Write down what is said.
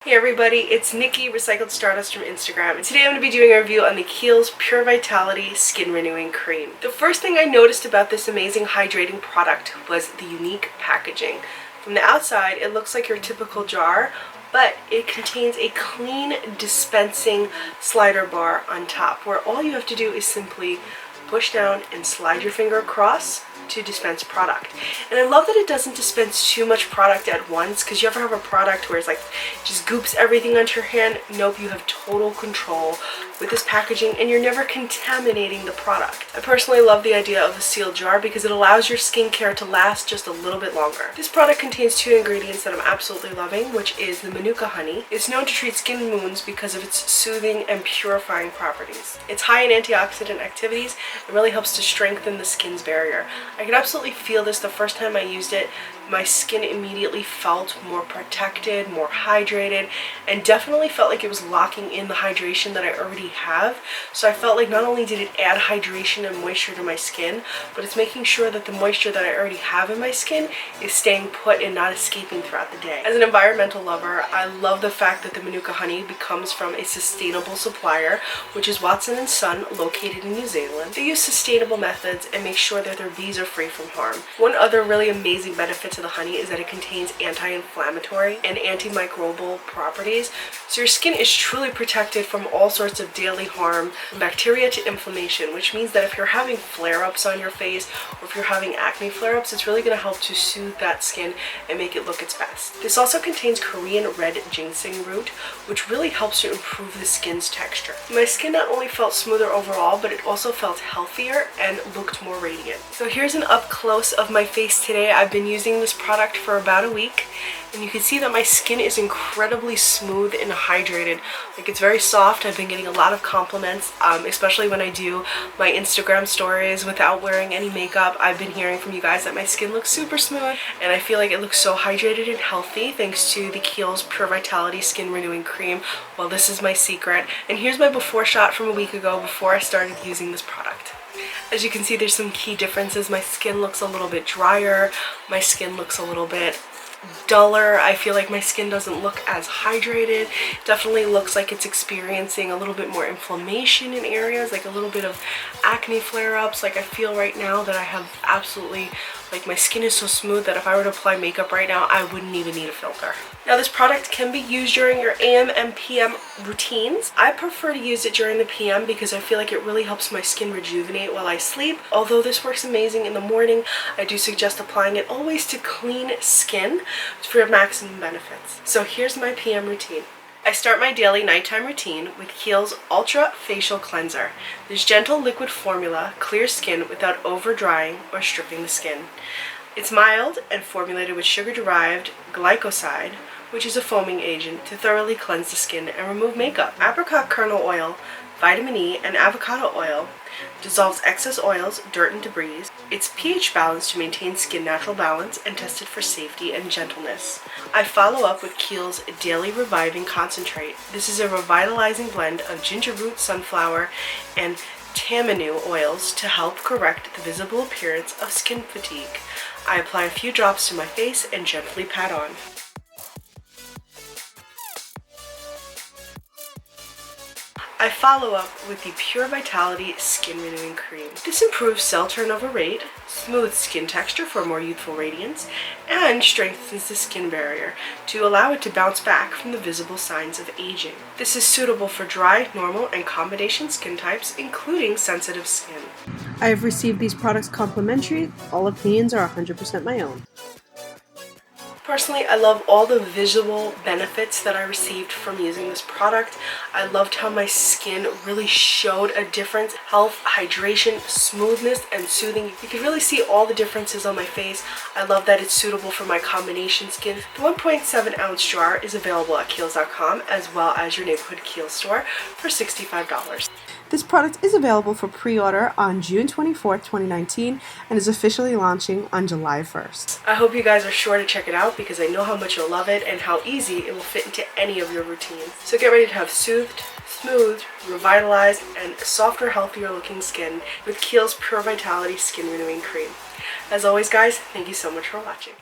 Hey everybody, it's Nikki, Recycled Stardust from Instagram, and today I'm going to be doing a review on the Kiehl's Pure Vitality Skin Renewing Cream. The first thing I noticed about this amazing hydrating product was the unique packaging. From the outside, it looks like your typical jar, but it contains a clean dispensing slider bar on top, where all you have to do is simply push down and slide your finger across to dispense product. And I love that it doesn't dispense too much product at once, because you ever have a product where it's like just goops everything onto your hand. Nope, you have total control with this packaging and you're never contaminating the product. I personally love the idea of a sealed jar because it allows your skincare to last just a little bit longer. This product contains two ingredients that I'm absolutely loving, which is the Manuka Honey. It's known to treat skin wounds because of its soothing and purifying properties. It's high in antioxidant activities and really helps to strengthen the skin's barrier. I could absolutely feel this the first time I used it. My skin immediately felt more protected, more hydrated, and definitely felt like it was locking in the hydration that I already have. So I felt like not only did it add hydration and moisture to my skin, but it's making sure that the moisture that I already have in my skin is staying put and not escaping throughout the day. As an environmental lover, I love the fact that the Manuka Honey comes from a sustainable supplier, which is Watson & Son, located in New Zealand. They use sustainable methods and make sure that their bees are free from harm. One other really amazing benefit to the honey is that it contains anti-inflammatory and antimicrobial properties, so your skin is truly protected from all sorts of daily harm, from bacteria to inflammation, which means that if you're having flare-ups on your face or if you're having acne flare-ups, it's really going to help to soothe that skin and make it look its best. This also contains Korean Red Ginseng Root, which really helps to improve the skin's texture. My skin not only felt smoother overall, but it also felt healthier and looked more radiant. So here's an up close of my face today. I've been using this product for about a week, and you can see that my skin is incredibly smooth and hydrated. Like, it's very soft. I've been getting a lot of compliments, especially when I do my Instagram stories without wearing any makeup. I've been hearing from you guys that my skin looks super smooth, and I feel like it looks so hydrated and healthy thanks to the Kiehl's Pure Vitality Skin Renewing Cream. Well, this is my secret, and here's my before shot from a week ago before I started using this product. As you can see, there's some key differences. My skin looks a little bit drier. My skin looks a little bit duller. I feel like my skin doesn't look as hydrated. Definitely looks like it's experiencing a little bit more inflammation in areas, like a little bit of acne flare-ups. Like, I feel right now that I have absolutely, like, my skin is so smooth that if I were to apply makeup right now, I wouldn't even need a filter. Now, this product can be used during your AM and PM routines. I prefer to use it during the PM because I feel like it really helps my skin rejuvenate while I sleep. Although this works amazing in the morning, I do suggest applying it always to clean skin for maximum benefits. So here's my PM routine. I start my daily nighttime routine with Kiehl's Ultra Facial Cleanser. This gentle liquid formula clears skin without over drying or stripping the skin. It's mild and formulated with sugar-derived glycoside, which is a foaming agent to thoroughly cleanse the skin and remove makeup. Apricot kernel oil, vitamin E, and avocado oil dissolves excess oils, dirt, and debris. It's pH balanced to maintain skin natural balance and tested for safety and gentleness. I follow up with Kiehl's Daily Reviving Concentrate. This is a revitalizing blend of ginger root, sunflower, and tamanu oils to help correct the visible appearance of skin fatigue. I apply a few drops to my face and gently pat on. I follow up with the Pure Vitality Skin Renewing Cream. This improves cell turnover rate, smooths skin texture for more youthful radiance, and strengthens the skin barrier to allow it to bounce back from the visible signs of aging. This is suitable for dry, normal, and combination skin types, including sensitive skin. I have received these products complimentary. All opinions are 100% my own. Personally, I love all the visual benefits that I received from using this product. I loved how my skin really showed a difference. Health, hydration, smoothness, and soothing. You can really see all the differences on my face. I love that it's suitable for my combination skin. The 1.7 ounce jar is available at Kiehl's.com as well as your neighborhood Kiehl store for $65. This product is available for pre-order on June 24th, 2019 and is officially launching on July 1st. I hope you guys are sure to check it out because I know how much you'll love it and how easy it will fit into any of your routines. So get ready to have soothed, smooth, revitalized, and softer, healthier looking skin with Kiehl's Pure Vitality Skin Renewing Cream. As always, guys, thank you so much for watching.